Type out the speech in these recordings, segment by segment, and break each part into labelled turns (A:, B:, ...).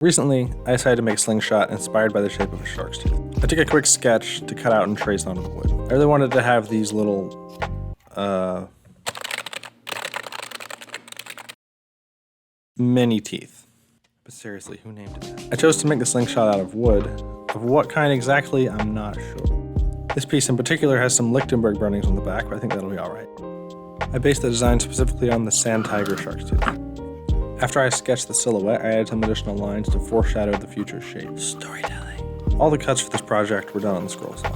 A: Recently, I decided to make a slingshot inspired by the shape of a shark's tooth. I took a quick sketch to cut out and trace onto the wood. I really wanted to have these little, mini teeth. But seriously, who named it that? I chose to make the slingshot out of wood. Of what kind exactly, I'm not sure. This piece in particular has some Lichtenberg runnings on the back, but I think that'll be alright. I based the design specifically on the sand tiger shark's tooth. After I sketched the silhouette, I added some additional lines to foreshadow the future shape. Storytelling. All the cuts for this project were done on the scroll saw.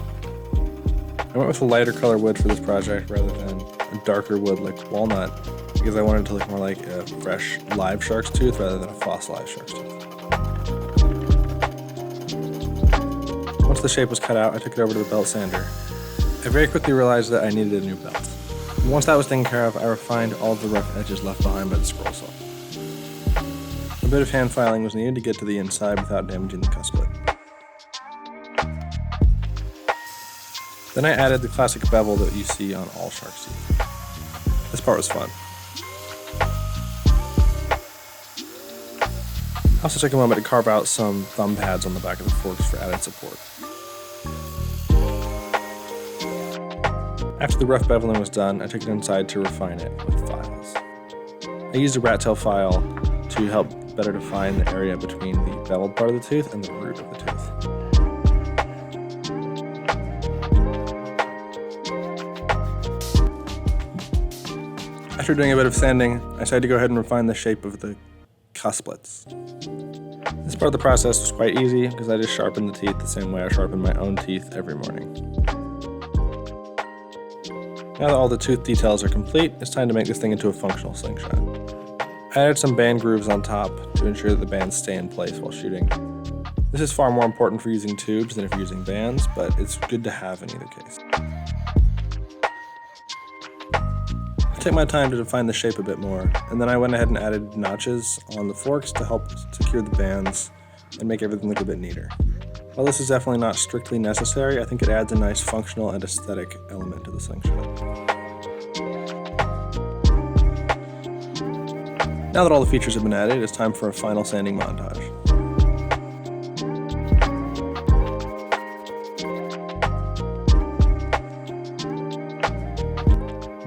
A: I went with a lighter color wood for this project rather than a darker wood like walnut, because I wanted it to look more like a fresh, live shark's tooth rather than a fossilized shark's tooth. Once the shape was cut out, I took it over to the belt sander. I very quickly realized that I needed a new belt. And once that was taken care of, I refined all of the rough edges left behind by the scroll saw. A bit of hand filing was needed to get to the inside without damaging the cusplet. Then I added the classic bevel that you see on all shark's teeth. This part was fun. I also took a moment to carve out some thumb pads on the back of the forks for added support. After the rough beveling was done, I took it inside to refine it with files. I used a rat tail file to help better define the area between the beveled part of the tooth and the root of the tooth. After doing a bit of sanding, I decided to go ahead and refine the shape of the cusplets. This part of the process was quite easy because I just sharpened the teeth the same way I sharpen my own teeth every morning. Now that all the tooth details are complete, it's time to make this thing into a functional slingshot. I added some band grooves on top to ensure that the bands stay in place while shooting. This is far more important for using tubes than if you're using bands, but it's good to have in either case. I took my time to define the shape a bit more, and then I went ahead and added notches on the forks to help secure the bands and make everything look a bit neater. While this is definitely not strictly necessary, I think it adds a nice functional and aesthetic element to the slingshot. Now that all the features have been added, it's time for a final sanding montage.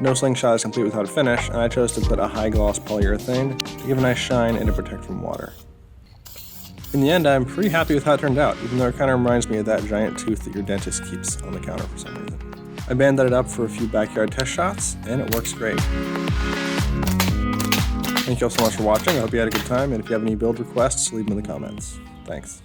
A: No slingshot is complete without a finish, and I chose to put a high gloss polyurethane to give a nice shine and to protect from water. In the end, I'm pretty happy with how it turned out, even though it kind of reminds me of that giant tooth that your dentist keeps on the counter for some reason. I banded it up for a few backyard test shots, and it works great. Thank you all so much for watching. I hope you had a good time, and if you have any build requests, leave them in the comments. Thanks.